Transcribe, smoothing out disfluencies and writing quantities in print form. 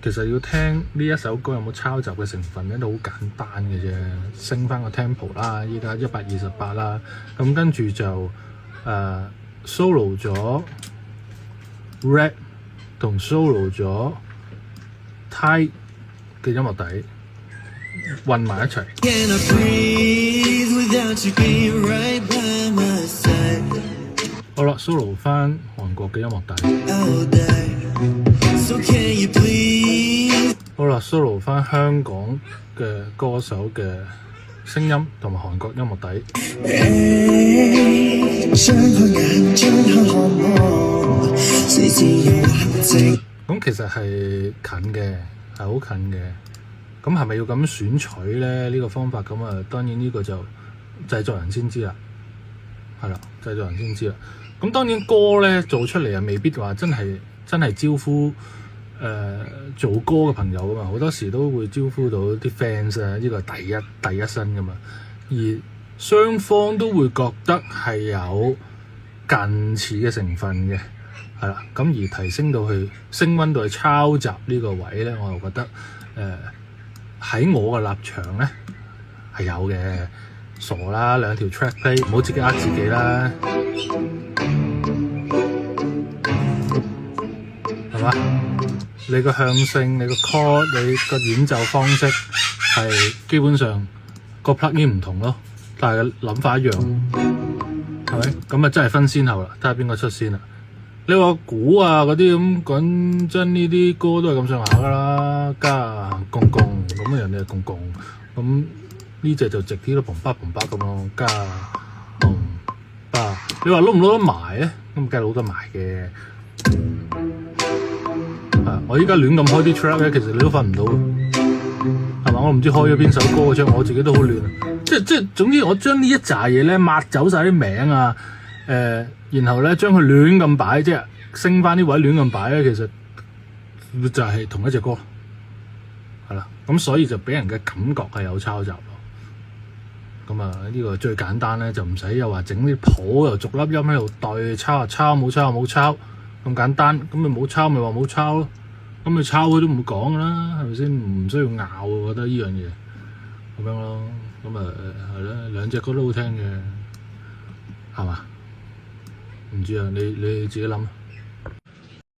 其實要聽呢一首歌有冇抄襲嘅成分咧，都好簡單嘅啫，升翻個 tempo 啦，依家128啦，咁跟住就solo 咗 rap 同 solo 咗 tie 嘅音樂底混埋一齊。好啦 ，solo 翻韓國嘅音樂底。好啦 ，solo 翻香港嘅歌手嘅聲音同埋韓國音樂底。咁其實係近嘅，係好近嘅。咁係咪要咁選取咧？呢個方法咁啊，當然呢個就製作人先知啦。係啦，製作人先知啦。咁當然歌咧做出嚟啊，未必話真係招呼做歌嘅朋友噶嘛。好多時都會招呼到啲 fans 啊，呢個係第一身噶嘛。而雙方都會覺得係有近似嘅成分嘅，係啦。咁而提升到去升溫到去抄襲呢個位咧，我就覺得喺我嘅立場咧係有嘅。傻啦，兩條 track play，唔好自己呃自己啦，係嘛？你個向性、你個 chord、你個演奏方式係基本上個 plugin 唔同咯，但係諗法一樣，係咪？咁啊真係分先後啦，睇下邊個出先啦。你話鼓啊嗰啲咁講真，呢啲歌都係咁上下噶啦，加公共咁啊，人哋係公共咁。呢隻就直啲咯，嘭巴嘭巴咁咯，加嘭巴。你話撈唔撈得埋咧？咁梗係撈得埋嘅。我依家亂咁開啲 track 咧，其實你都瞓唔到，係嘛？我唔知開咗邊首歌嘅 track，我自己都好亂。即總之，我將呢一紮嘢咧抹走晒啲名啊，然後咧將佢亂咁擺，即係升翻啲位亂咁擺咧，其實就係同一隻歌，係啦。咁所以就俾人嘅感覺係有抄襲。咁啊，呢個最簡單咧，就唔使又話整啲譜又逐粒音喺度對抄啊抄，冇抄冇抄咁簡單。咁咪冇抄咪話冇抄咯，咁咪抄佢都唔會講噶啦，係咪先？唔需要拗，我覺得呢樣嘢咁樣咯。咁啊係啦，兩隻歌都好聽嘅，係嘛？唔知啊，你自己諗。